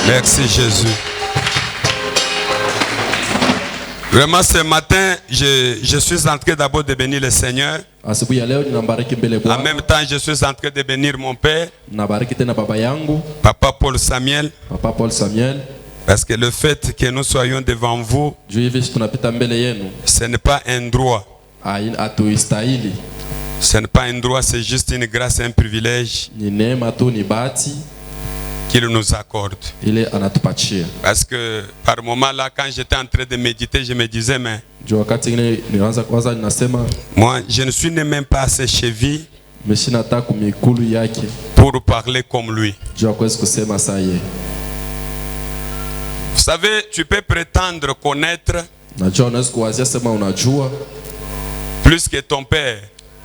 Merci Jésus. Vraiment ce matin, je suis en train d'abord de bénir le Seigneur. En même temps, je suis en train de bénir mon père, Papa Paul Samuel. Parce que le fait que nous soyons devant vous, ce n'est pas un droit. Ce n'est pas un droit, c'est juste une grâce et un privilège qu'il nous accorde. Parce que par moment là, quand j'étais en train de méditer, je me disais, mais moi, je ne suis même pas assez chevilles pour parler comme lui. Vous savez, tu peux prétendre connaître plus que ton père.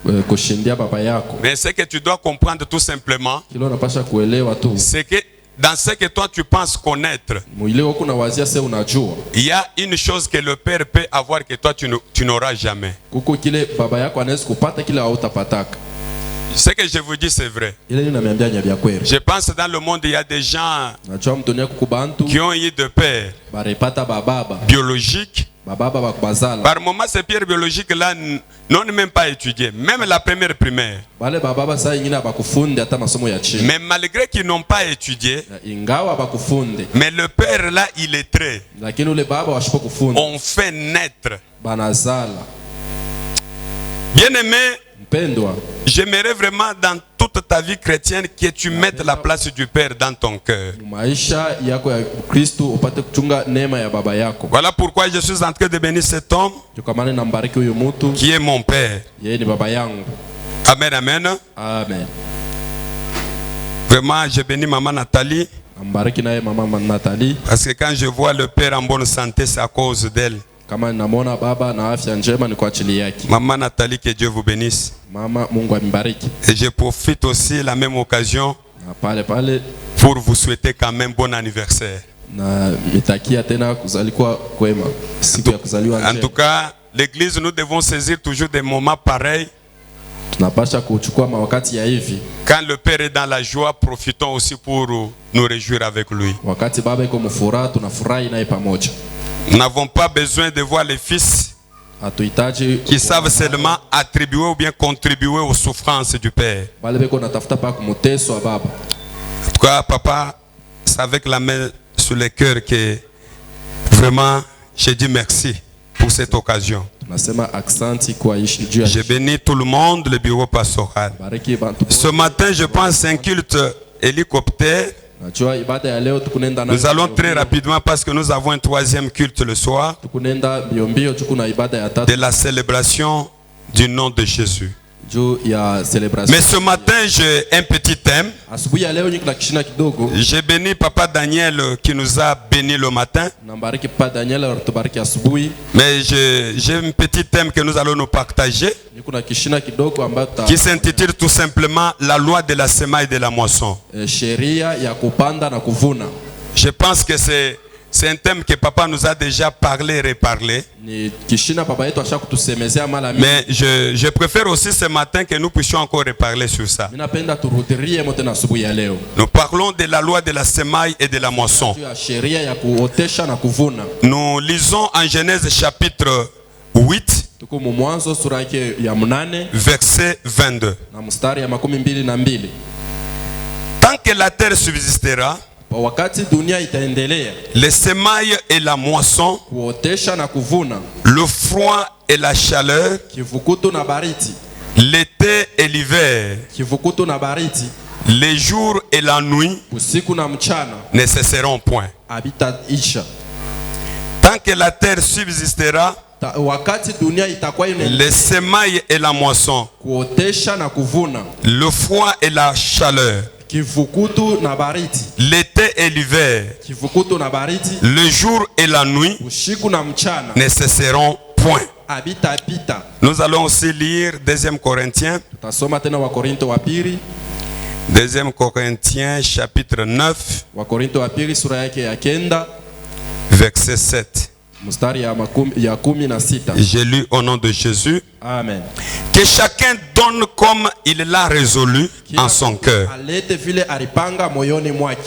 Mais ce que tu dois comprendre tout simplement, c'est que dans ce que toi tu penses connaître, il y a une chose que le père peut avoir que toi tu n'auras jamais. Ce que je vous dis c'est vrai. Je pense dans le monde il y a des gens qui ont eu de pères biologiques. Par moment, ces pères biologiques là n'ont même pas étudié, même la première primaire. Mais malgré qu'ils n'ont pas étudié, mais le père là, il est très. On fait naître. Bien aimé, j'aimerais vraiment dans toute ta vie chrétienne que tu mettes la place du Père dans ton cœur. Voilà pourquoi je suis en train de bénir cet homme qui est mon Père. Amen, amen. Amen. Vraiment, je bénis maman Nathalie. Parce que quand je vois le Père en bonne santé, c'est à cause d'elle. Maman Nathalie, que Dieu vous bénisse. Et je profite aussi la même occasion pour vous souhaiter quand même bon anniversaire. En tout cas, l'église, nous devons saisir toujours des moments pareils. Quand le Père est dans la joie, profitons aussi pour nous réjouir avec lui. Nous n'avons pas besoin de voir les fils qui savent seulement attribuer ou bien contribuer aux souffrances du Père. En tout cas, papa, c'est avec la main sur le cœur que vraiment je dis merci pour cette occasion. Je bénis tout le monde, le bureau pastoral. Ce matin, je pense un culte hélicoptère. Nous allons très rapidement parce que nous avons un troisième culte le soir de la célébration du nom de Jésus. Mais ce matin, j'ai un petit thème. J'ai béni Papa Daniel qui nous a béni le matin. Mais j'ai un petit thème que nous allons nous partager qui s'intitule tout simplement la loi de la semaille et de la moisson. Je pense que c'est un thème que papa nous a déjà parlé et reparlé. Mais je préfère aussi ce matin que nous puissions encore reparler sur ça. Nous parlons de la loi de la semaille et de la moisson. Nous lisons en Genèse chapitre 8, verset 22. Tant que la terre subsistera, les semailles et la moisson, le froid et la chaleur, l'été et l'hiver, les jours et la nuit ne cesseront point. Tant que la terre subsistera, les semailles et la moisson, le froid et la chaleur, l'été et l'hiver, le jour et la nuit ne cesseront point. Nous allons aussi lire 2 Corinthiens. 2 Corinthiens chapitre 9. verset 7. J'ai lu au nom de Jésus. Amen. Que chacun donne comme il l'a résolu en son cœur,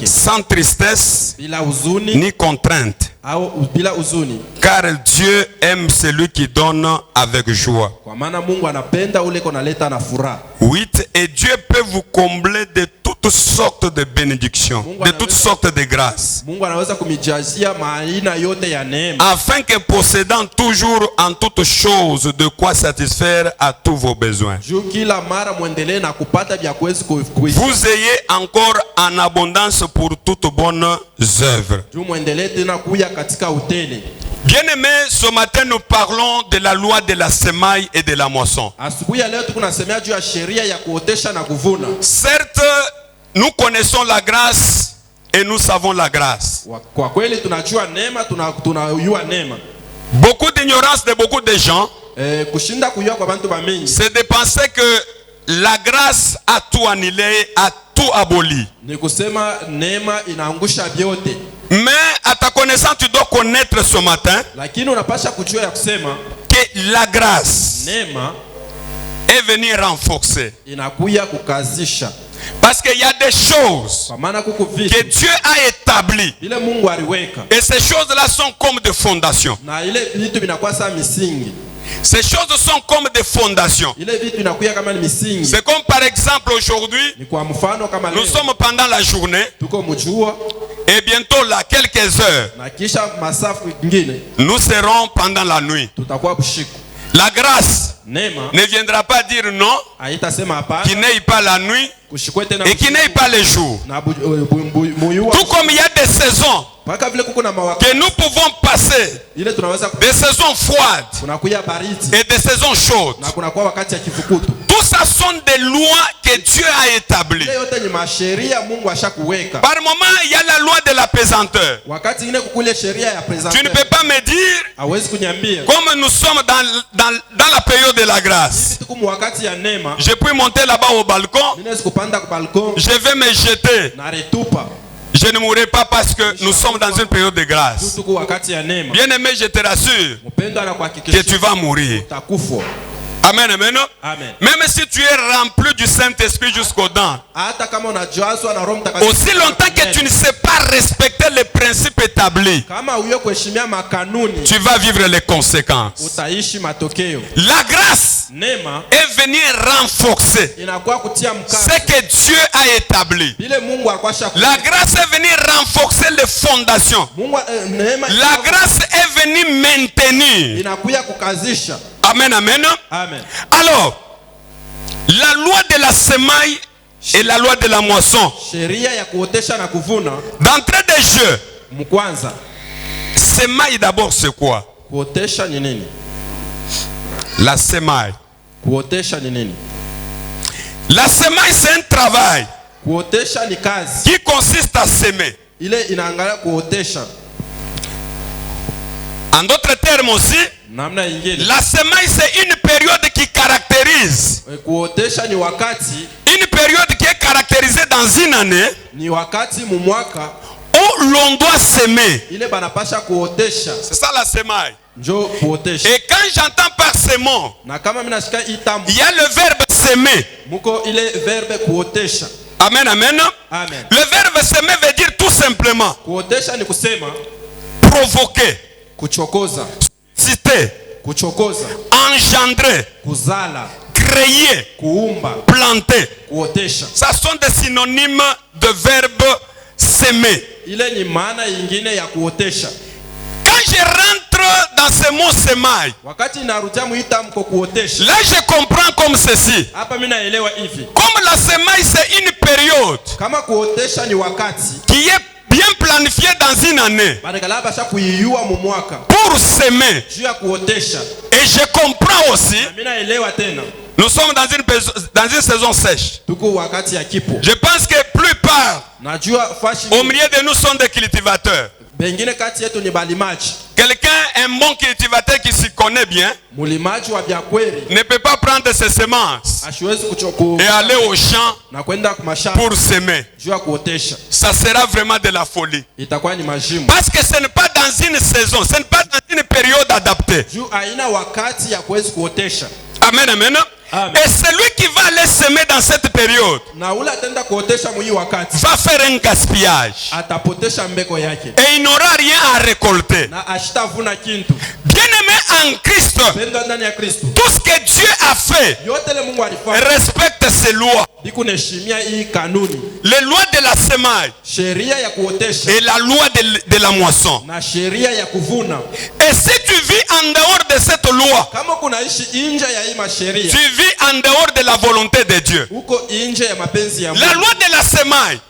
sans tristesse ni contrainte, car Dieu aime celui qui donne avec joie. 8. Et Dieu peut vous combler de toutes sortes de bénédictions, de toutes sortes de grâces, afin que possédant toujours en toutes choses de quoi satisfaire à tous vos besoins, vous ayez encore en abondance pour toutes bonnes œuvres. Bien-aimés, ce matin nous parlons de la loi de la semaille et de la moisson. Certes, nous connaissons la grâce et nous savons la grâce. Beaucoup d'ignorance de beaucoup de gens, c'est de penser que la grâce a tout annulé, a tout aboli. Mais à ta connaissance, tu dois connaître ce matin que la grâce est venue renforcer. Parce qu'il y a des choses que Dieu a établies. Et ces choses-là sont comme des fondations. Ces choses sont comme des fondations. C'est comme par exemple aujourd'hui, nous sommes pendant la journée. Et bientôt là, quelques heures, nous serons pendant la nuit. La grâce ne viendra pas dire non, qui n'aille pas la nuit et qui n'aille pas les jours. Tout comme il y a des saisons que nous pouvons passer, des saisons froides et des saisons chaudes. Tout ça sont des lois que Dieu a établies. Par moment, il y a la loi de la pesanteur. Tu ne peux pas me dire, comme nous sommes dans la période de la grâce, je peux monter là-bas au balcon, je vais me jeter. Je ne mourrai pas parce que nous sommes dans une période de grâce. Bien aimé, je te rassure que tu vas mourir. Amen, amen. Amen. Même si tu es rempli du Saint-Esprit jusqu'aux dents, aussi longtemps que tu ne sais pas respecter les principes établis, tu vas vivre les conséquences. La grâce est venue renforcer ce que Dieu a établi. La grâce est venue renforcer les fondations. La grâce est venue maintenir. Amen, amen. Amen. Alors, la loi de la semaille et la loi de la moisson. D'entrée de jeu, semaille d'abord c'est quoi? La semaille. La semaille c'est un travail qui consiste à semer. En d'autres termes aussi, la semaille c'est une période qui caractérise. Une période qui est caractérisée dans une année où l'on doit semer. C'est ça la semaille. Et quand j'entends par semon, il y a le verbe semer. Amen, amen. Amen. Le verbe semer veut dire tout simplement provoquer, citer, engendrer, créer, planter. Ça sont des synonymes de verbe semer. Quand je rentre dans ce mot semaille, là je comprends comme ceci. Comme la semaille c'est une période qui est bien planifiée dans une année pour semer. Et je comprends aussi, nous sommes dans une saison sèche. Je pense que plupart au milieu de nous sont des cultivateurs. Quelqu'un, un bon cultivateur qui s'y connaît bien, ne peut pas prendre ses semences et aller au champ pour semer. Ça sera vraiment de la folie. Parce que ce n'est pas dans dans une saison, ce n'est pas dans une période adaptée. Amen, amen. Amen. Et celui qui va aller semer dans cette période va faire un gaspillage. Et il n'aura rien à récolter. Bien aimé en Christ, tout ce que Dieu a fait respecte ses lois. Les lois de la semence et la loi de la moisson. Et si tu vis en dehors de cette loi, tu vis en dehors de la volonté de Dieu. La loi de la semence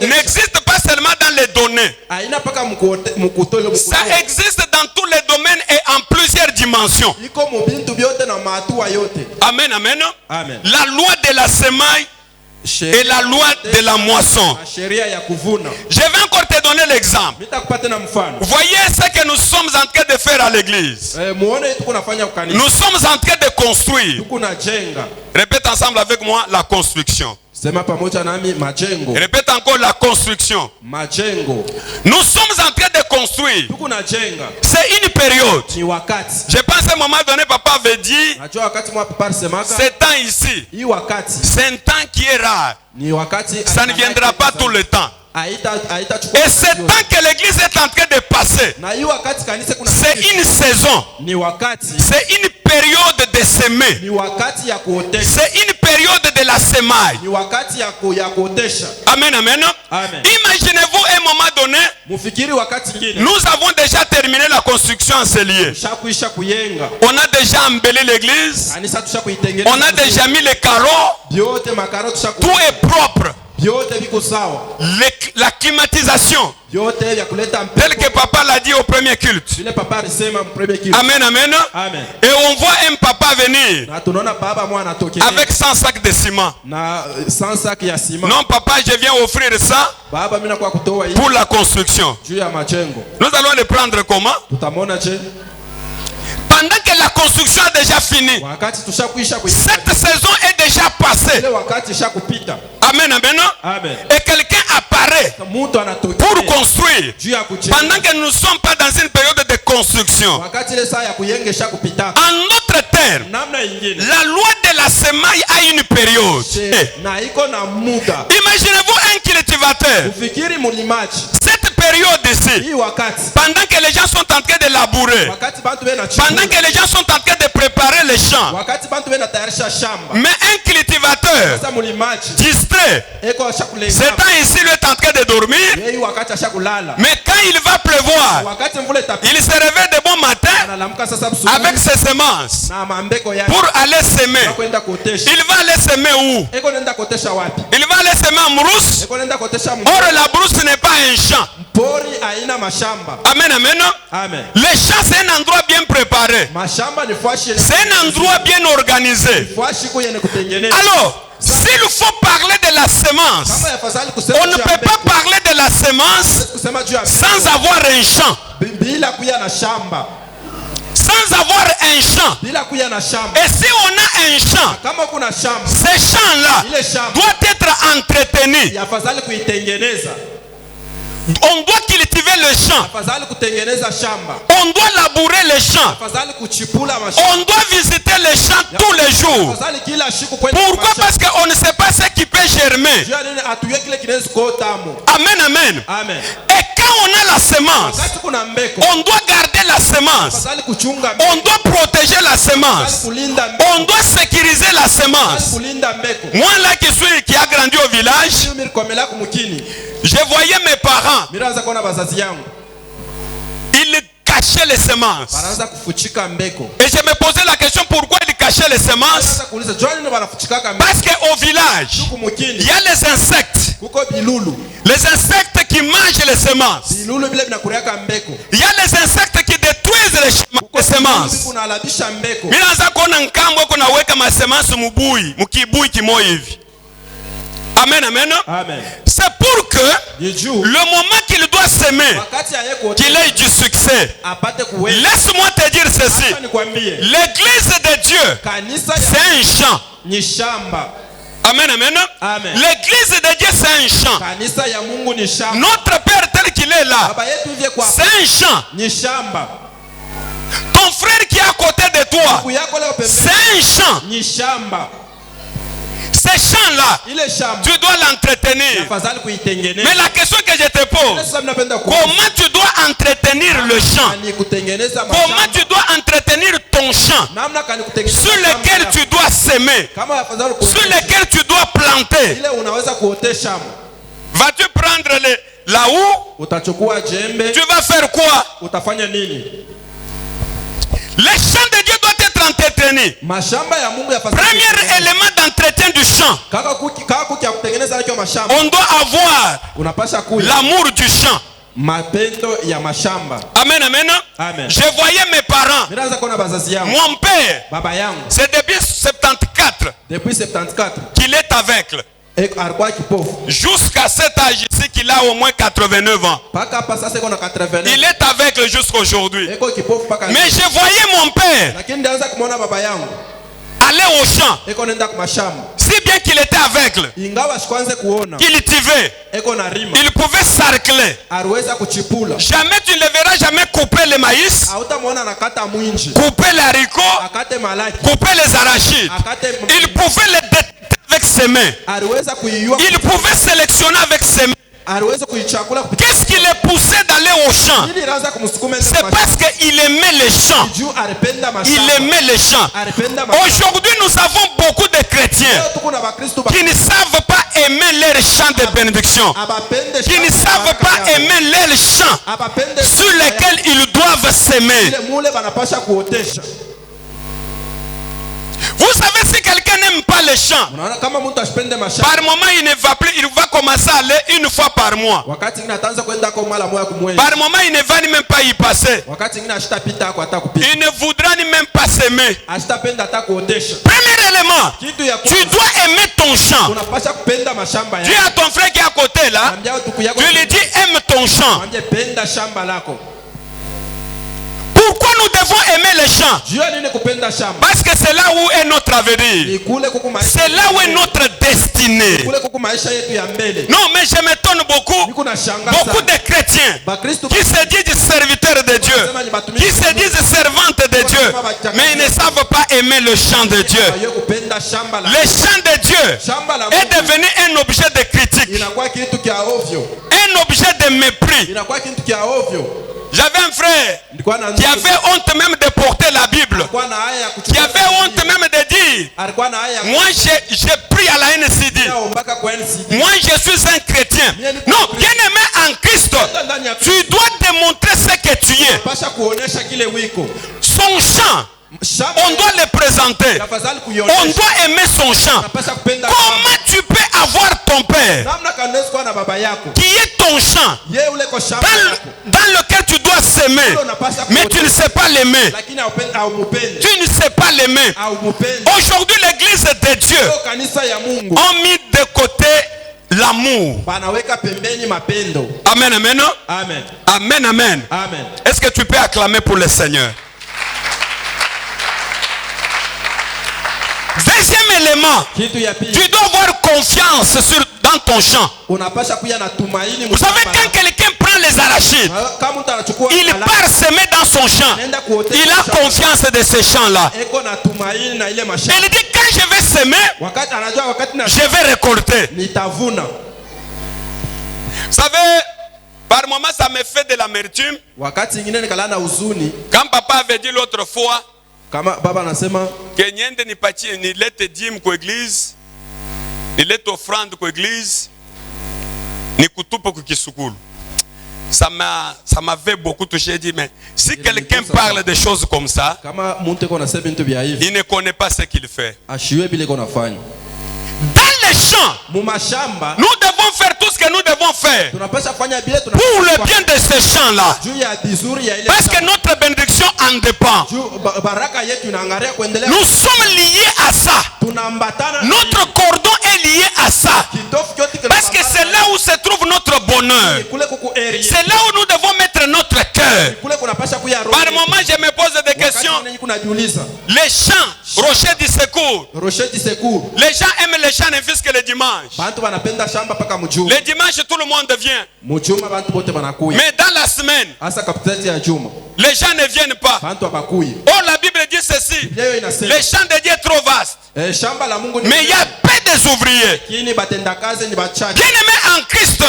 n'existe pas seulement dans les données. Ça existe dans tous les domaines et en plusieurs dimensions. Amen, amen. La loi de la semence et la loi de la moisson. Je vais encore te donner l'exemple. Voyez ce que nous sommes en train de faire à l'église. Nous sommes en train de construire. Répète ensemble avec moi la construction. Répète encore la construction. Nous sommes en train de construire. C'est une période. Je pense à un moment donné, papa avait dit, ce temps ici, c'est un temps qui est rare. Ça ne viendra pas tout le temps. Et ce temps que l'église est en train de passer, c'est une saison. C'est une période de semer. C'est une période de la semaille. Amen, amen. Imaginez-vous un moment donné, nous avons déjà terminé la construction en cellier. On a déjà embelli l'église. On a déjà mis les carreaux. Tout est propre. La climatisation, tel que papa l'a dit au premier culte. Amen, amen. Et on voit un papa venir avec 100 sacs de ciment. Non, papa, je viens offrir ça pour la construction. Nous allons le prendre comment? Pendant que la construction a déjà fini, cette saison est déjà passée. Amen, amen. Et quelqu'un apparaît pour construire. Pendant que nous ne sommes pas dans une période de construction. En d'autres termes, la loi de la semaille a une période. Imaginez-vous un cultivateur. Cette période ici, pendant que les gens sont en train de labourer, pendant que les gens sont en train de préparer les champs, mais un cultivateur distrait, ce temps ici lui est en train de dormir, mais quand il va pleuvoir, il se réveille de bon matin avec ses semences pour aller semer. Il va aller semer où? Il va aller semer en brousse. Or la brousse n'est pas un champ. Amen, amen. Les champs, c'est un endroit bien préparé. C'est un endroit bien organisé. Alors, s'il faut parler de la semence, on ne peut pas parler de la semence sans avoir un champ. Sans avoir un champ. Et si on a un champ, ce champ-là doit être entretenu. On doit cultiver le champ. On doit labourer le champ. On doit visiter le champ tous les jours. Pourquoi? Parce qu'on ne sait pas ce qui peut germer. Amen, amen. Et quand on a la semence, on doit garder la semence. On doit protéger la semence. On doit sécuriser la semence. Moi là qui a grandi au village, je voyais mes parents. Ils cachaient les semences. Et je me posais la question, pourquoi ils cachaient les semences? Parce qu'au village, il y a les insectes. Les insectes qui mangent les semences. Il y a les insectes qui détruisent les semences. Amen, amen. C'est pour que le moment qu'il doit s'aimer, qu'il ait du succès. Laisse-moi te dire ceci. L'église de Dieu, c'est un champ. Amen, amen. Amen. L'église de Dieu, c'est un champ. Kanisa ya Mungu ni shamba. Notre Père tel qu'il est là, c'est un champ. Ni shamba. Ton frère qui est à côté de toi, c'est un champ. Ni shamba. Ces champs-là, tu dois l'entretenir. Mais la question que je te pose, comment tu dois entretenir le champ? Comment tu dois entretenir ton champ sur lequel tu dois s'aimer, sur lequel tu dois planter? Vas-tu prendre la houe? Tu vas faire quoi? Les champs de Dieu doivent être entretenus. Premier élément d'entretien du champ, on doit avoir l'amour du champ. Amen, amen. Je voyais mes parents. Mon père, c'est depuis 74 qu'il est aveugle. Jusqu'à cet âge-ci qu'il a au moins 89 ans. Il est aveugle jusqu'à aujourd'hui. Mais je voyais mon père aller au champ. Si bien qu'il était aveugle, qu'il cultivait, il pouvait sarcler. Jamais tu ne le verras jamais couper le maïs, couper les haricots, couper les arachides. Il pouvait les détecter avec ses mains. Il pouvait sélectionner avec ses mains. Qu'est-ce qui les poussait d'aller au champ? C'est parce qu'il aimait les champs. Il aimait les champs. Aujourd'hui, nous avons beaucoup de chrétiens qui ne savent pas aimer leur champ de bénédiction, qui ne savent pas aimer leur champ sur lesquels ils doivent s'aimer. Vous savez, si quelqu'un n'aime pas les champs, par moment il ne va plus, il va commencer à aller une fois par mois. Par moment il ne va même pas y passer. Il ne voudra ni même pas s'aimer. Premier élément, tu dois aimer ton champ. Tu as ton frère qui est à côté là, tu lui dis aime ton champ. Pourquoi nous devons aimer les champs? Parce que c'est là où est notre avenir. C'est là où est notre destinée. Non, mais je m'étonne beaucoup de chrétiens qui se disent serviteurs de Dieu, qui se disent servantes de Dieu, mais ils ne savent pas aimer le champ de Dieu. Le champ de Dieu est devenu un objet de critique, un objet de mépris. J'avais un frère qui avait honte même de porter la Bible, qui avait honte même de dire moi j'ai pris à la NCD, moi je suis un chrétien. Non, bien aimé en Christ, tu dois démontrer ce que tu es. Son champ, on doit le présenter. On doit aimer son champ. Comment tu peux avoir ton père qui est ton champ, dans lequel tu dois s'aimer, mais tu ne sais pas l'aimer? Tu ne sais pas l'aimer. Aujourd'hui, l'église de Dieu a mis de côté l'amour. Amen, amen. Amen, amen. Est-ce que tu peux acclamer pour le Seigneur? Deuxième élément, tu dois avoir confiance dans ton champ. Vous savez, quand quelqu'un prend les arachides, il part semer dans son champ. Il a confiance de ces champs-là. Il dit, quand je vais semer, je vais récolter. Vous savez, par moment, ça me fait de l'amertume. Quand papa avait dit l'autre fois, que niende nipatie nilete dîme kwa église, nilete offrande kwa église, nikutupe kwa kisukulu. Ça m'avait beaucoup touché. Dit, mais si quelqu'un parle de choses comme ça, il ne connaît pas ce qu'il fait. Dans les champs, nous devons faire tout ce que nous devons faire pour le bien de ces champs-là. Parce que notre bénédiction en dépend. Nous sommes liés à ça. Notre cordon est lié à ça. Parce que c'est là où se trouve notre bonheur. C'est là où nous devons mettre notre cœur. Par moment, je me pose des questions. Les chants, rocher du secours. Les gens aiment les chants ne que le dimanche. Le dimanche, tout le monde vient. Mais dans la semaine, les gens ne viennent pas. Oh, la Bible dit ceci. Les champs de Dieu est trop vaste. Mais il y a peu des ouvriers. Bien-aimés en Christ,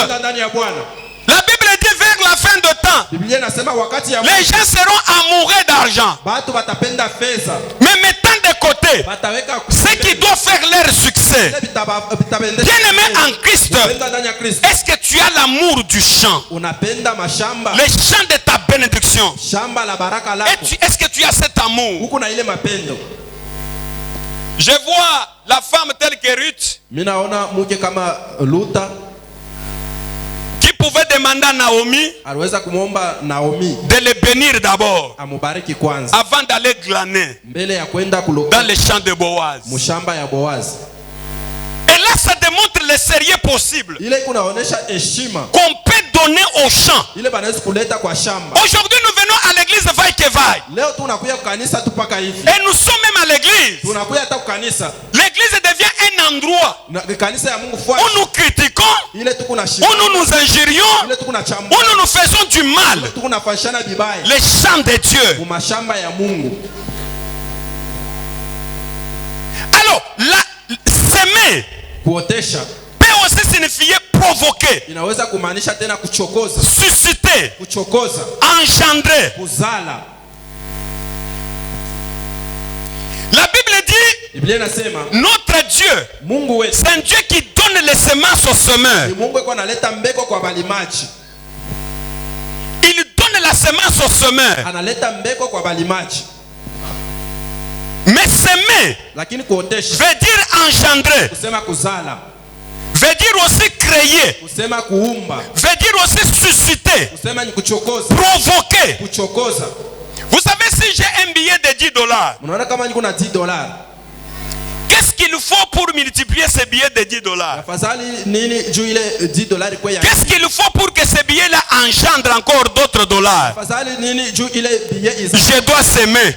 la Bible dit vers la fin de temps, les gens seront amoureux d'argent. Mais mettant de côté ce qui doit faire leur succès. Bien-aimé en Christ, est-ce que tu as l'amour du champ? Le champ de ta bénédiction. Est-ce que tu as cet amour? Je vois la femme telle que Ruth, qui pouvait demander à Naomi de le bénir d'abord avant d'aller glaner dans les champs de Boaz. Et là, ça démontre le sérieux possible qu'on peut donner au champ. Aujourd'hui, nous venons à l'église vaille que vaille. Et nous sommes même à l'église. L'église devient un endroit où nous critiquons, où nous nous injurions, où nous nous faisons du mal. Les champs de Dieu. Alors, s'aimer peut aussi signifier provoquer, susciter, engendrer. La Bible dit, notre Dieu, c'est un Dieu qui donne les semences aux semeurs. Il donne la semence aux semeurs. Mais s'aimer veut dire engendrer, veut dire aussi créer, veut dire aussi susciter, provoquer. Vous savez, si j'ai un billet de $10, qu'est-ce qu'il faut pour multiplier ce billet de $10? Qu'est-ce qu'il faut pour que ce billet-là engendre encore d'autres dollars? Je dois s'aimer.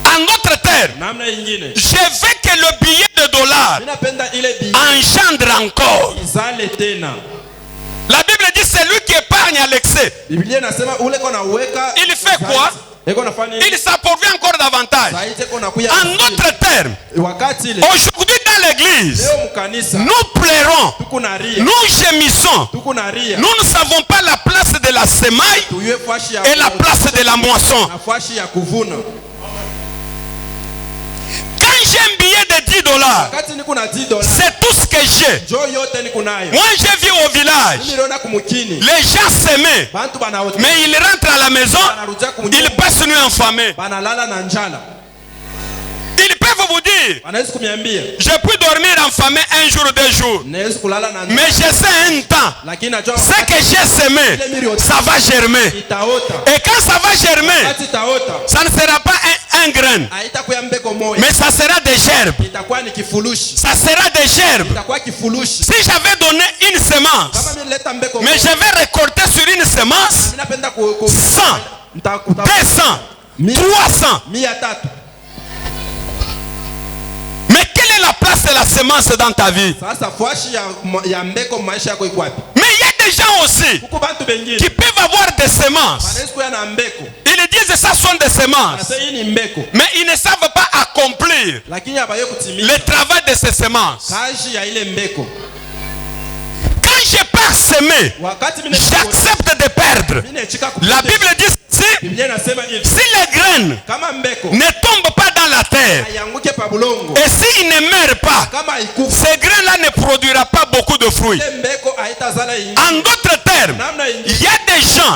En d'autres termes, je veux que le billet de $, engendre encore. La Bible dit c'est lui qui épargne à l'excès. Il fait quoi? Il s'appauvrit encore davantage. En d'autres termes, aujourd'hui dans l'église, nous pleurons, nous gémissons. Nous ne savons pas la place de la semaille et la place de la moisson. Quand j'ai un billet de $10, c'est tout ce que j'ai. Moi j'ai vu au village, les gens s'aimaient, mais ils rentrent à la maison, ils passent une nuit affamée. Ils peuvent vous dire, je peux dormir affamé un jour, 2 jours, mais je sais un temps, ce que j'ai semé, ça va germer. Et quand ça va germer, ça ne sera pas un grain, mais ça sera des gerbes. Ça sera des gerbes. Si j'avais donné une semence, mais je vais récolter sur une semence 100, 200, 300. Mais quelle est la place de la semence dans ta vie? Mais il y a des gens aussi qui peuvent avoir des semences. Ils disent que ça sont des semences, mais ils ne savent pas accomplir le travail de ces semences. Quand je pars semer, j'accepte de perdre. La Bible dit si les graines ne tombent pas dans la terre et s'ils ne meurent pas, ces graines-là ne produira pas beaucoup de fruits. En d'autres termes, il y a des gens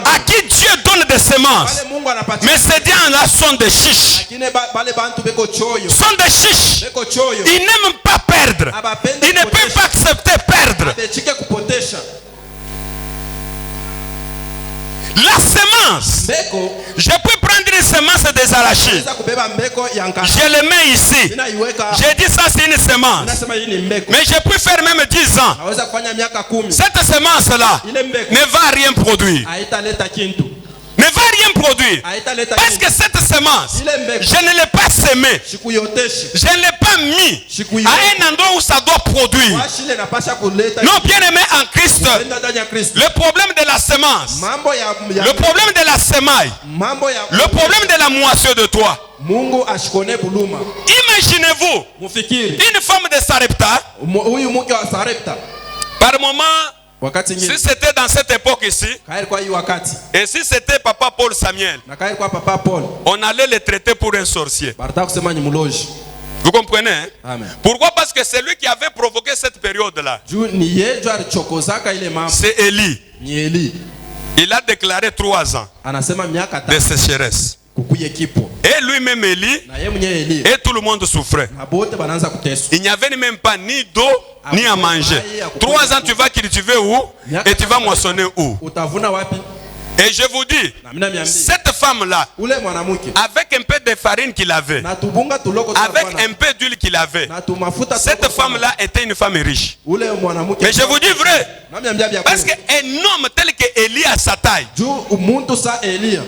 à qui Dieu donne des semences, mais ces gens-là sont des chiches. Sont des chiches. Ils n'aiment pas perdre. Ils ne peuvent pas accepter perdre. La semence, je peux prendre prendre une semence des arachides. Je le mets ici. J'ai dit ça c'est une semence. Mais j'ai pu faire même 10 ans. Cette semence-là ne va rien produire. Ne va rien produire. Parce que cette semence, je ne l'ai pas sémée. Je ne l'ai pas mis à un endroit où ça doit produire. Non, bien aimé en Christ, le problème de la semence, le problème de la semaille, le problème de la moisson de toi. Imaginez-vous une femme de Sarepta. Par moment, si c'était dans cette époque ici, et si c'était Papa Paul Samuel, on allait le traiter pour un sorcier. Vous comprenez, hein? Amen. Pourquoi? Parce que c'est lui qui avait provoqué cette période-là. C'est Élie. Il a déclaré 3 ans de sécheresse. Et lui-même Élie, et tout le monde souffrait. Il n'y avait même pas ni d'eau ni à manger. 3 ans tu vas cultiver où? Et tu vas moissonner où? Et je vous dis, cette femme-là, avec un peu de farine qu'il avait, avec un peu d'huile qu'il avait, cette femme-là était une femme riche. Mais je vous dis vrai, parce qu'un homme tel que Élie à sa taille,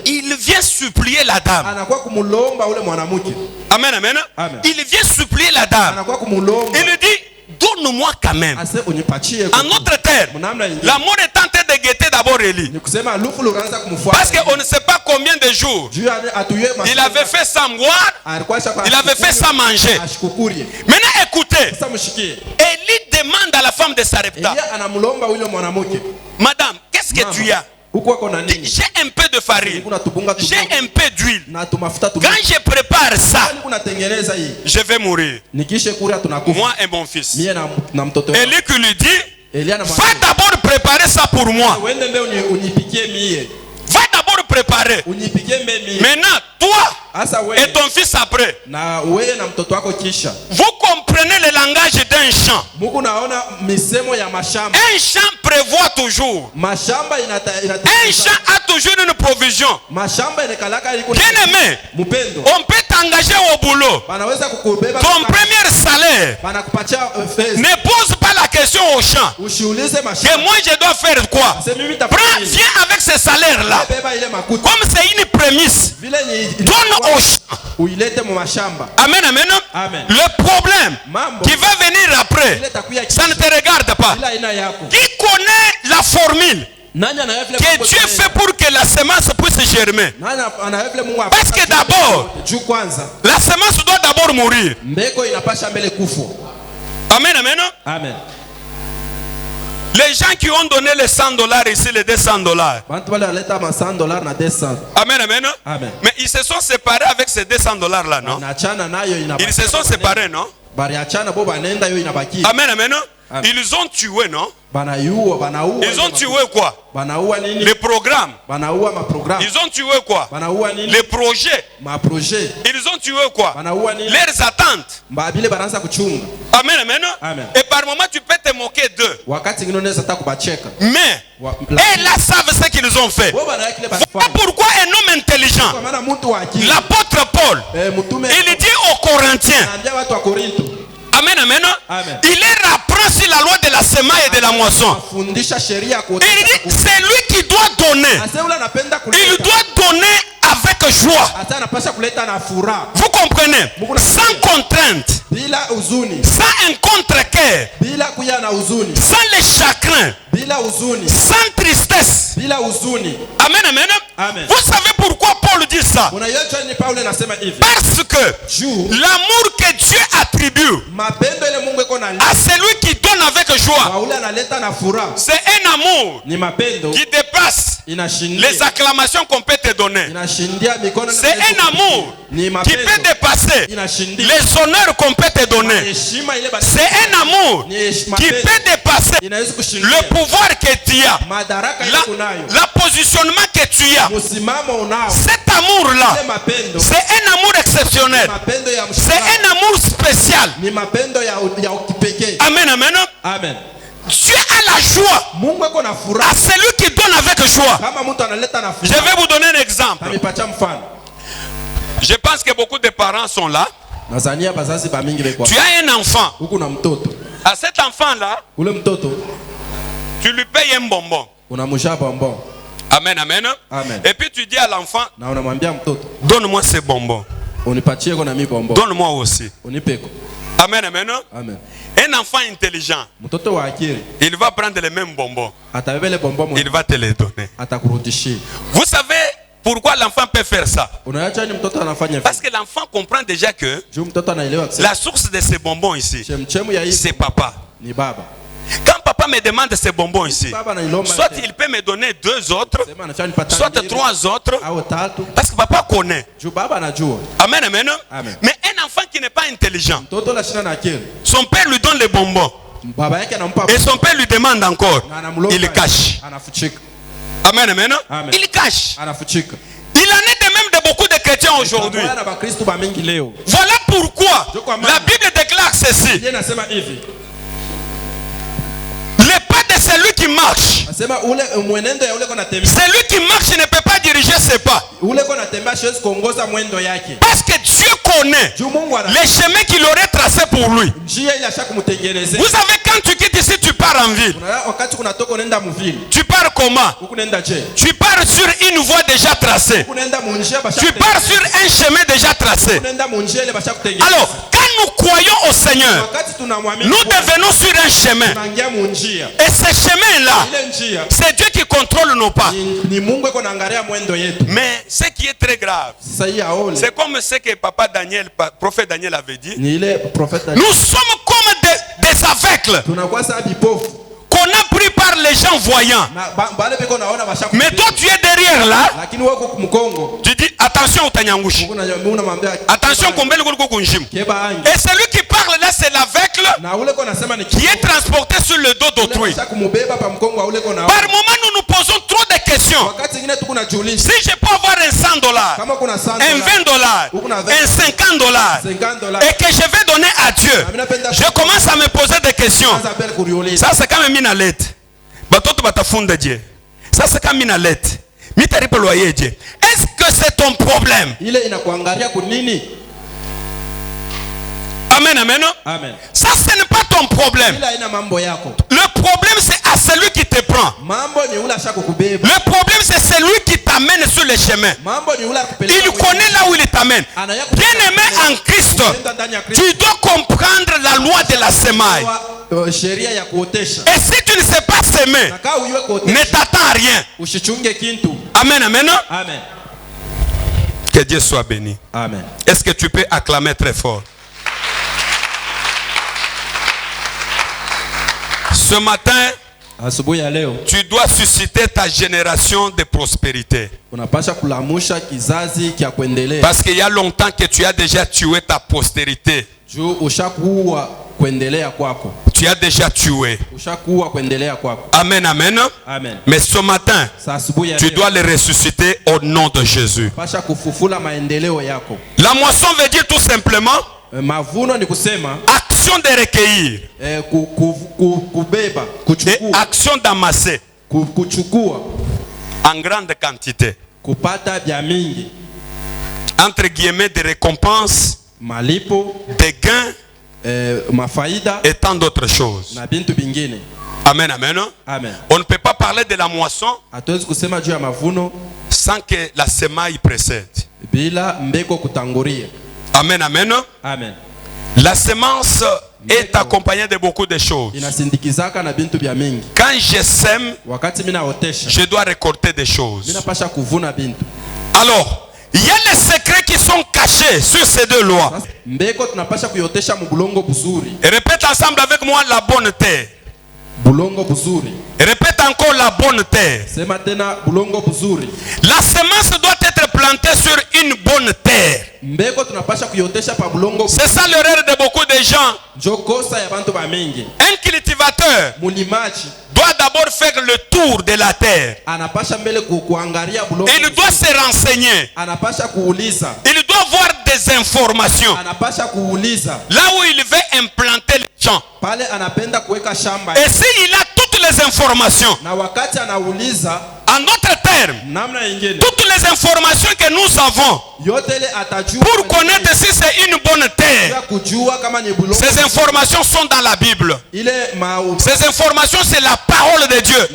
il vient supplier la dame. Amen, amen. Il vient supplier la dame. Il lui dit, donne-moi quand même. En autre terme, la mort est tentée de guetter d'abord Élie. Parce qu'on ne sait pas combien de jours il avait fait sans boire, il avait fait sans manger. Maintenant écoutez, Élie demande à la femme de Sarepta, madame, qu'est-ce que tu as? J'ai un peu de farine, j'ai un peu d'huile. Quand je prépare ça, je vais mourir, moi et mon fils. Élie qui lui dit, va d'abord préparer ça pour moi. Va d'abord préparer. Maintenant, toi et ton fils après, vous comprenez le langage d'un champ. Un champ prévoit toujours. Un champ a toujours une provision. Bien aimé, on peut t'engager au boulot. Ton premier salaire ne pose pas la question au champ. Et moi je dois faire quoi? Viens avec ce salaire-là. Comme c'est une prémisse, donne au champ. Amen, amen. Le problème qui va venir après, ça ne te regarde pas. Qui connaît la formule que Dieu fait pour que la semence puisse germer? Parce que d'abord, la semence doit d'abord mourir. Amen, amen. Amen. Les gens qui ont donné les $100 ici, les $200. Amen, amen. Amen. Mais ils se sont séparés avec ces $200 là, non? Ils se sont séparés, non? Amen, amen. Ils ont tué, non? Ils ont tué quoi? Les programmes. Ils ont tué quoi? Les projets. Ils ont tué quoi? Leurs attentes. Amen, amen. Et par moment tu peux te moquer d'eux. Mais elles savent ce qu'ils ont fait. Voilà pourquoi un homme intelligent, l'apôtre Paul, il dit aux Corinthiens, amen, amen, il leur apprend sur la loi de la semaille et de la moisson. Il dit, c'est lui qui doit donner. Il doit donner avec joie. Vous comprenez? Sans contrainte, sans un contre-cœur, sans les chagrins, sans tristesse. Amen, amen. Vous savez pourquoi Paul dit ça? Parce que l'amour que Dieu attribue à celui qui donne avec joie, c'est un amour qui dépasse les acclamations qu'on peut te donner. C'est un amour qui peut dépasser les honneurs qu'on peut te donner. C'est un amour qui peut dépasser le pouvoir que tu as, le positionnement que tu as. Cet amour-là, c'est un amour exceptionnel. C'est un amour spécial. Amen, amen. Amen. Dieu a la joie à celui qui donne avec joie. Je vais vous donner un exemple. Je pense que beaucoup de parents sont là. Tu as un enfant. À cet enfant-là, tu lui payes un bonbon. Amen, amen. Et puis tu dis à l'enfant, donne-moi ce bonbon. Donne-moi aussi. Amen, amen. Un enfant intelligent, il va prendre les mêmes bonbons. Il va te les donner. Vous savez pourquoi l'enfant peut faire ça? Parce que l'enfant comprend déjà que la source de ces bonbons ici, c'est papa. Quand papa me demande ces bonbons ici, soit il peut me donner 2 autres, soit 3 autres, parce que papa connaît. Amen, amen. Mais un enfant qui n'est pas intelligent, son père lui donne les bonbons et son père lui demande encore, il cache. Amen, amen. Il cache. Il en est de même de beaucoup de chrétiens aujourd'hui. Voilà pourquoi la Bible déclare ceci. Le pas de celui qui marche. Celui qui marche ne peut pas diriger ses pas. Parce que Dieu connaît les chemins qu'il aurait tracés pour lui. Vous savez, quand tu quittes ici, tu pars en ville. Tu pars comment? Tu pars sur une voie déjà tracée. Tu pars sur un chemin déjà tracé. Alors, quand nous croyons au Seigneur, nous devenons sur un chemin. Et ce chemin-là, c'est Dieu qui contrôle nos pas. Mais ce qui est très grave, c'est comme ce que papa Daniel, prophète Daniel avait dit. Nous sommes comme des aveugles qu'on a pris par les gens voyants. Mais toi tu es derrière là. Tu dis attention Utanyangushi. Attention Kombele Kunjim. Et celui qui parle là, c'est l'aveugle qui est transporté sur le dos d'autrui. Par moment nous nous posons trop de questions. Si je peux avoir un $100, un $20, un $50 et que je vais donner à Dieu, je commence à me poser des questions. Ça c'est quand même une lettre. Ça c'est comme une lettre. Est-ce que c'est ton problème? Amen, amen. Ça ce n'est pas ton problème. Le problème c'est à celui qui te prend. Le problème c'est celui qui t'amène sur le chemin. Il connaît là où il t'amène. Bien aimé en Christ, tu dois comprendre la loi de la semaille. Et si tu ne sais pas s'aimer, ne t'attends à rien. Amen, amen. Que Dieu soit béni. Amen. Est-ce que tu peux acclamer très fort? Ce matin, tu dois susciter ta génération de prospérité. Parce qu'il y a longtemps que tu as déjà tué ta postérité. Tu as déjà tué. Amen, amen. Mais ce matin, tu dois les ressusciter au nom de Jésus. La moisson veut dire tout simplement action de recueillir et action d'amasser en grande quantité. Entre guillemets, des récompenses, des gains et tant d'autres choses. Amen, amen. On ne peut pas parler de la moisson sans que la semaille précède. Amen, amen. La semence est accompagnée de beaucoup de choses. Quand je sème, je dois récolter des choses. Alors, il y a les secrets qui sont cachés sur ces deux lois. Et répète ensemble avec moi la bonne terre. Répète encore la bonne terre. La semence doit être plantée sur une bonne terre. C'est ça l'erreur de beaucoup de gens. Un cultivateur doit d'abord faire le tour de la terre. Il doit se renseigner. Il doit voir des informations. Là où il veut implanter les champs. Et s'il a toutes les informations, En d'autres termes, toutes les informations que nous avons pour connaître si c'est une bonne terre, ces informations sont dans la Bible. Ces informations, c'est la parole de Dieu.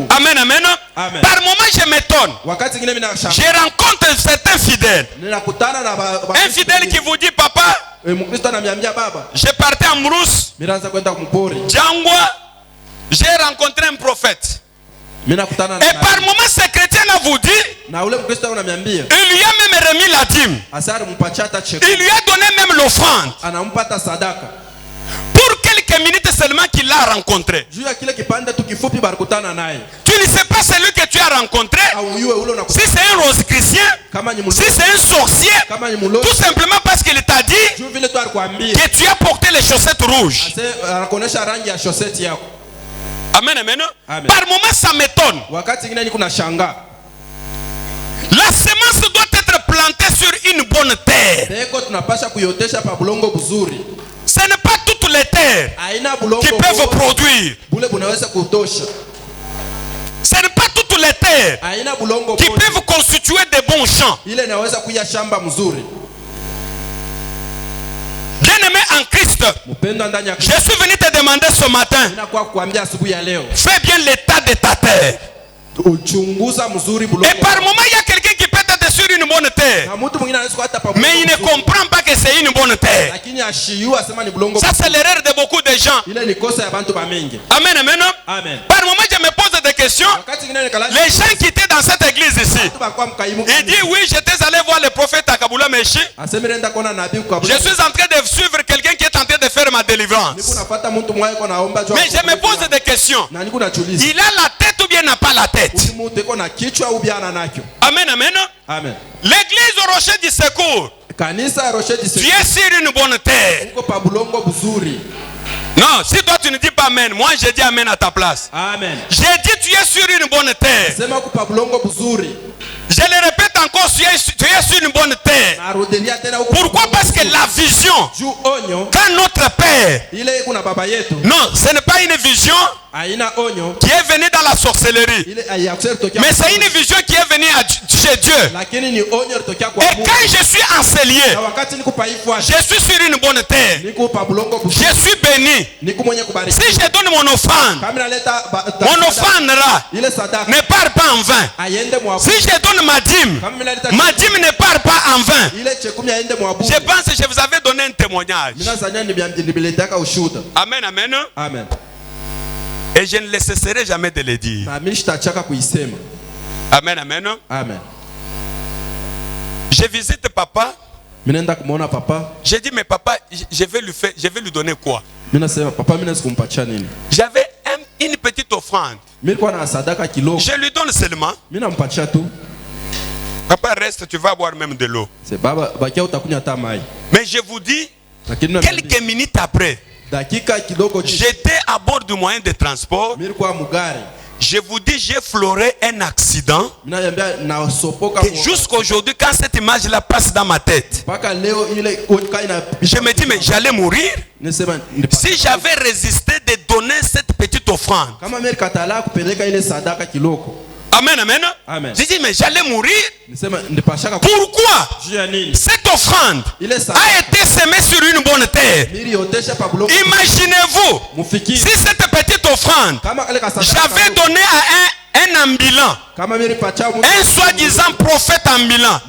Amen, amen. Par moment, je m'étonne. Je rencontre certains fidèles. Un fidèle qui vous dit, papa, je partais en brousse, Djangwa, j'ai rencontré un prophète. Et par moment, ce chrétien-là vous dit, il lui a même remis la dîme. Il lui a donné même l'offrande. Pour quelques minutes seulement qu'il l'a rencontré. Tu ne sais pas celui que tu as rencontré. Si c'est un rosicrucien, si c'est un sorcier, tout simplement parce qu'il t'a dit que tu as porté les chaussettes rouges. Amen, amen. Par moment, ça m'étonne. La semence doit être plantée sur une bonne terre. Ce n'est pas toutes les terres qui peuvent produire. Ce n'est pas toutes les terres qui peuvent constituer des bons champs. Bien-aimé en Christ, je suis venu te demander ce matin, fais bien l'état de ta terre. Et par moment, il y a quelqu'un qui peut être sur une bonne terre, mais il ne comprend pas que c'est une bonne terre. Ça, c'est l'erreur de beaucoup de gens. Amen, amen. Par moment, je me pose des questions. Les gens qui étaient dans cette église ici, ils disent oui, j'étais allé voir le prophète à Kabula Meshi. Je suis en train de suivre quelqu'un qui est en train de faire ma délivrance. Mais je me pose des questions. Il a la tête ou bien n'a pas la tête? Amen, amen. Amen. L'église au rocher du secours, tu es sur une bonne terre. Non, si toi tu ne dis pas amen, moi je dis amen à ta place. Amen. J'ai dit tu es sur une bonne terre. Je le répète encore, tu es sur une bonne terre. Pourquoi? Parce que la vision, quand notre Père, non, ce n'est pas une vision qui est venue dans la sorcellerie, mais c'est une vision qui est venue chez Dieu. Et quand je suis enseigné, je suis sur une bonne terre. Je suis béni. Si je donne mon offrande là ne part pas en vain. Si je donne ma dîme ne part pas en vain. Je pense que je vous avais donné un témoignage. Amen, amen. Amen. Et je ne le cesserai jamais de le dire. Amen, amen. Amen. Je visite papa. J'ai dit mais papa, je vais lui donner quoi? J'avais une petite offrande. Je lui donne seulement. Papa reste, tu vas boire même de l'eau. Mais je vous dis, quelques minutes après, j'étais à bord du moyen de transport. Je vous dis, j'ai effleuré un accident. Et jusqu'à aujourd'hui, quand cette image-là passe dans ma tête, je me dis, mais j'allais mourir si j'avais résisté de donner cette petite offrande. Amen, amen. Amen. J'ai dit, mais j'allais mourir. Pourquoi? Cette offrande a été semée sur une bonne terre. Imaginez-vous, si cette petite offrande, j'avais donné à un ambulant, un soi-disant prophète ambulant,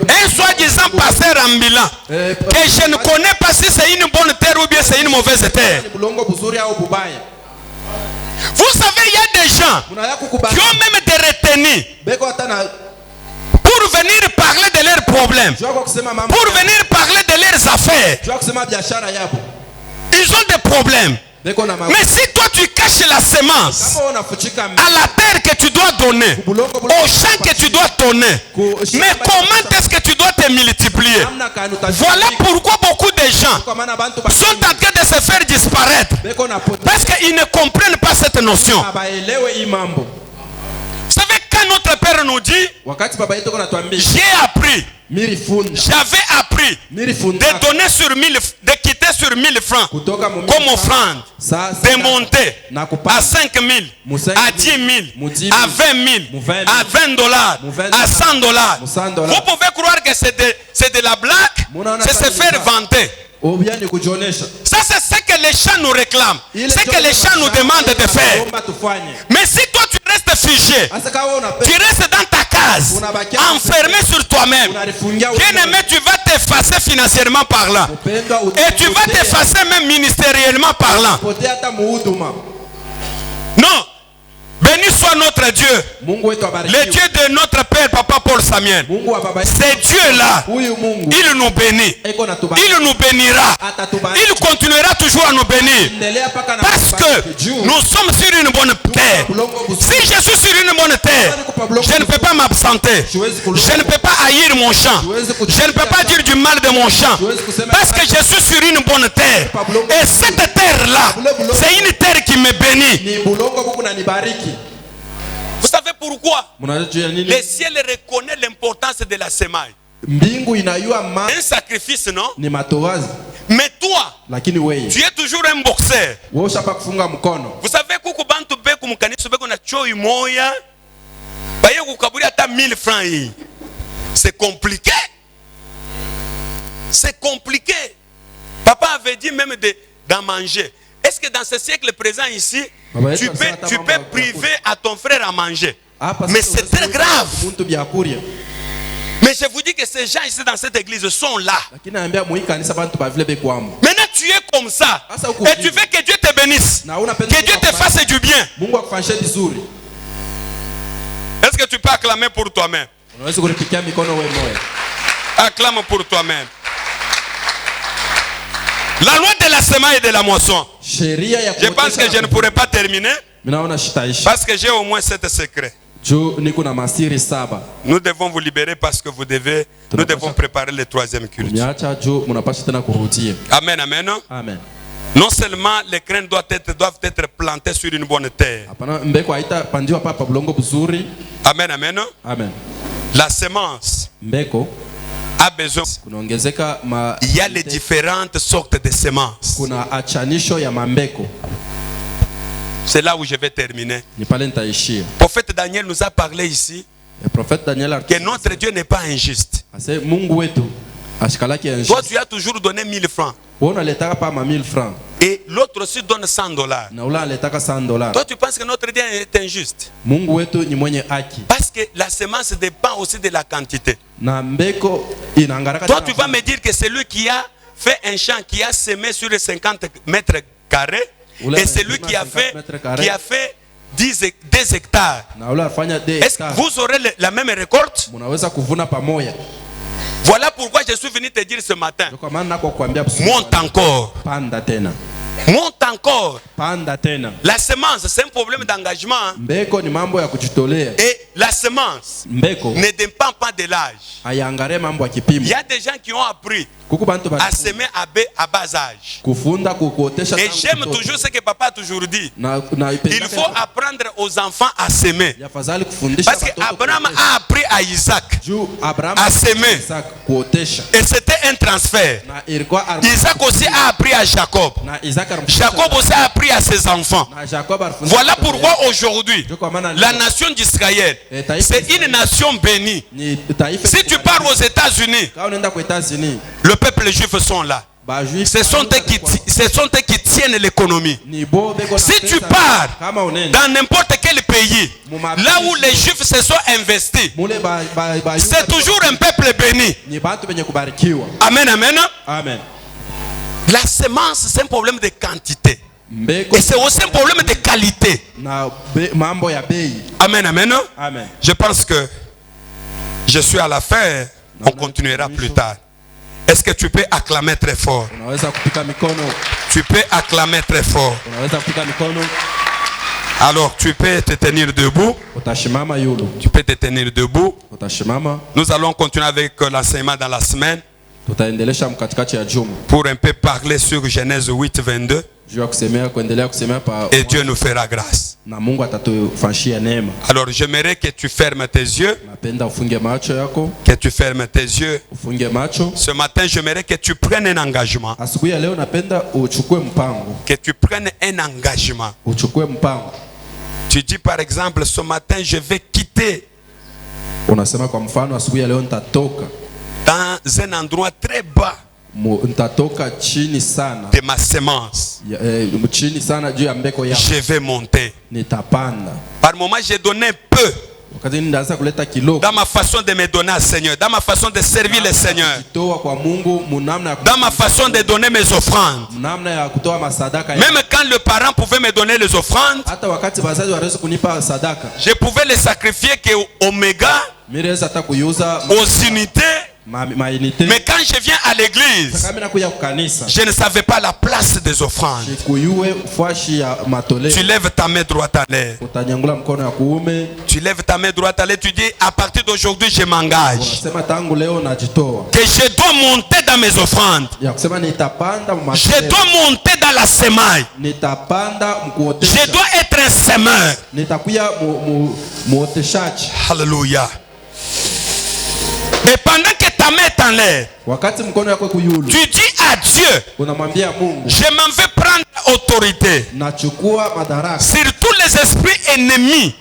un soi-disant pasteur ambulant, que je ne connais pas si c'est une bonne terre ou bien c'est une mauvaise terre. Vous savez, il y a des gens qui ont même des retenus pour venir parler de leurs problèmes, pour venir parler de leurs affaires. Ils ont des problèmes. Mais si toi tu caches la semence à la terre que tu dois donner, au champ que tu dois donner, mais comment est-ce que tu dois te multiplier? Voilà pourquoi beaucoup de gens sont en train de se faire disparaître, parce qu'ils ne comprennent pas cette notion. Vous savez, quand notre père nous dit, j'ai appris, j'avais appris de donner sur 1000, de quitter sur 1000 francs comme offrande, de monter à 5000, à 10 000, à 20 000, à 20 dollars, à 100 dollars. Vous pouvez croire que c'est de la blague, c'est se faire vanter. Ça c'est ce que les chants nous réclament, c'est que les chants nous demandent de faire. Mais si toi tu restes figé, tu restes dans ta case, enfermé sur toi-même, bien aimé, tu vas t'effacer financièrement parlant, et tu vas t'effacer même ministériellement parlant. Non. Béni soit notre Dieu, le Dieu de notre Père, Papa Paul Samuel. C'est Dieu-là, il nous bénit, il nous bénira, il continuera toujours à nous bénir. Parce que nous sommes sur une bonne terre. Si je suis sur une bonne terre, je ne peux pas m'absenter, je ne peux pas haïr mon champ, je ne peux pas dire du mal de mon champ. Parce que je suis sur une bonne terre. Et cette terre-là, c'est une terre qui me bénit. Vous savez pourquoi? Le ciel reconnaît l'importance de la semaille. Un sacrifice, non? Mais toi, tu es toujours un boxeur. Vous savez kuku bantu beku mukanisu beku na choi moya baye kukaburi ata 1000 francs. C'est compliqué. C'est compliqué. Papa avait dit même d'en manger. Est-ce que dans ce siècle présent ici, tu peux priver à ton frère à manger? Mais c'est très grave. Mais je vous dis que ces gens ici dans cette église sont là. Maintenant tu es comme ça. Et tu veux que Dieu te bénisse. Que Dieu te fasse du bien. Est-ce que tu peux acclamer pour toi-même? Acclame pour toi-même. La loi de la semaille et de la moisson. Je pense que je ne pourrai pas terminer. Parce que j'ai au moins 7 secrets. Nous devons vous libérer parce que nous devons préparer le 3e culte. Amen, amen. Amen. Non seulement les graines doivent être plantées sur une bonne terre. Amen, amen. Amen. La semence a besoin. Il y a les différentes sortes de semences. C'est là où je vais terminer. Le prophète Daniel nous a parlé ici que notre Dieu n'est pas injuste. Toi, tu as toujours donné 1000 francs. Et l'autre aussi donne 100 dollars. Toi, tu penses que notre Dieu est injuste? Parce que la semence dépend aussi de la quantité. Toi, tu vas me dire que c'est lui qui a fait un champ, qui a semé sur les 50 mètres carrés, et c'est lui qui a fait 2 hectares. Est-ce que vous aurez la même récolte? Voilà pourquoi je suis venu te dire ce matin. Monte encore. Monte encore. La semence, c'est un problème d'engagement. Et la semence ne dépend pas de l'âge. Il y a des gens qui ont appris à semer à bas âge. Et j'aime toujours ce que papa a toujours dit. Il faut apprendre aux enfants à semer. Parce qu'Abraham a appris à Isaac à semer. Et c'était un transfert. Isaac aussi a appris à Jacob. Jacob aussi a appris à ses enfants. Voilà pourquoi aujourd'hui, la nation d'Israël, c'est une nation bénie. Si tu pars aux États-Unis, le peuple juif sont là. Ce sont eux qui tiennent l'économie. Si tu pars dans n'importe quel pays, là où les juifs se sont investis, c'est toujours un peuple béni. Amen, amen. Amen. La semence, c'est un problème de quantité. Et c'est aussi un problème de qualité. Amen, amen. Amen. Je pense que je suis à la fin. On continuera plus tard. Est-ce que tu peux acclamer très fort? Tu peux acclamer très fort. Alors tu peux te tenir debout. Tu peux te tenir debout. Nous allons continuer avec l'enseignement dans la semaine. pour un peu parler sur Genèse 8, 22. Et Dieu nous fera grâce. Alors j'aimerais que tu fermes tes yeux. Que tu fermes tes yeux. Ce matin, j'aimerais que tu prennes un engagement. Que tu prennes un engagement. Tu dis par exemple, ce matin, je vais quitter dans un endroit très bas de ma semence. Je vais monter. Par moment, j'ai donné peu dans ma façon de me donner au Seigneur, dans ma façon de servir le Seigneur, dans ma façon de donner mes offrandes. Même quand le parent pouvait me donner les offrandes, je pouvais les sacrifier aux mégas, aux unités. Mais quand je viens à l'église, je ne savais pas la place des offrandes. Tu lèves ta main droite à l'air. Tu lèves ta main droite à l'air. Tu dis, à partir d'aujourd'hui, je m'engage. Que je dois monter dans mes offrandes. Je dois monter dans la semaille. Je dois être un semeur. Alléluia. Et pendant que ta main est en l'air, tu dis à Dieu, je m'en vais prendre autorité sur tous les esprits ennemis,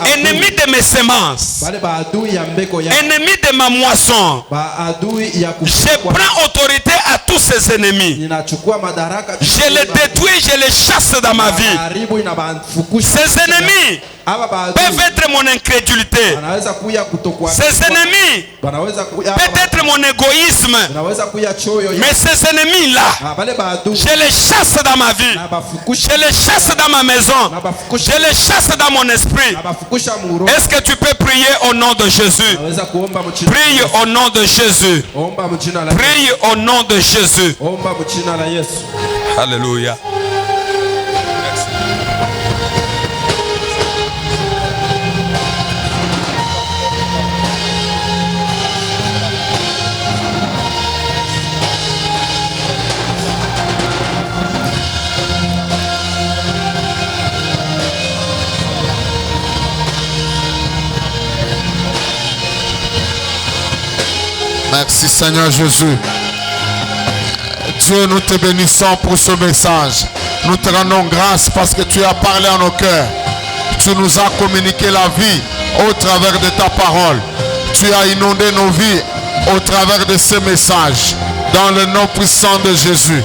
ennemis de mes semences, ennemis de ma moisson. Je prends autorité à tous ces ennemis. Je les détruis, je les chasse dans ma vie. Ces ennemis peuvent être mon incrédulité. Ces ennemis peuvent être mon égoïsme. Mais ces ennemis-là, je les chasse dans ma vie. Je les chasse dans ma maison. Je les chasse dans mon esprit. Est-ce que tu peux prier au nom de Jésus? Prie au nom de Jésus. Prie au nom de Jésus. Alléluia. Merci Seigneur Jésus. Dieu, nous te bénissons pour ce message. Nous te rendons grâce parce que tu as parlé à nos cœurs. Tu nous as communiqué la vie au travers de ta parole. Tu as inondé nos vies au travers de ce message. Dans le nom puissant de Jésus.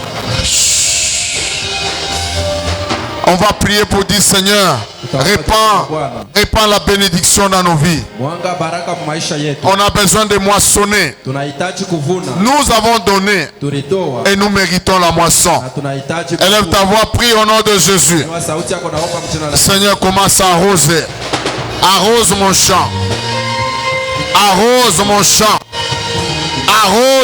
On va prier pour dire Seigneur, répands la bénédiction dans nos vies. On a besoin de moissonner. Nous avons donné et nous méritons la moisson. Élève ta voix, prie au nom de Jésus. Seigneur, commence à arroser. Arrose mon champ. Arrose mon champ. Arrose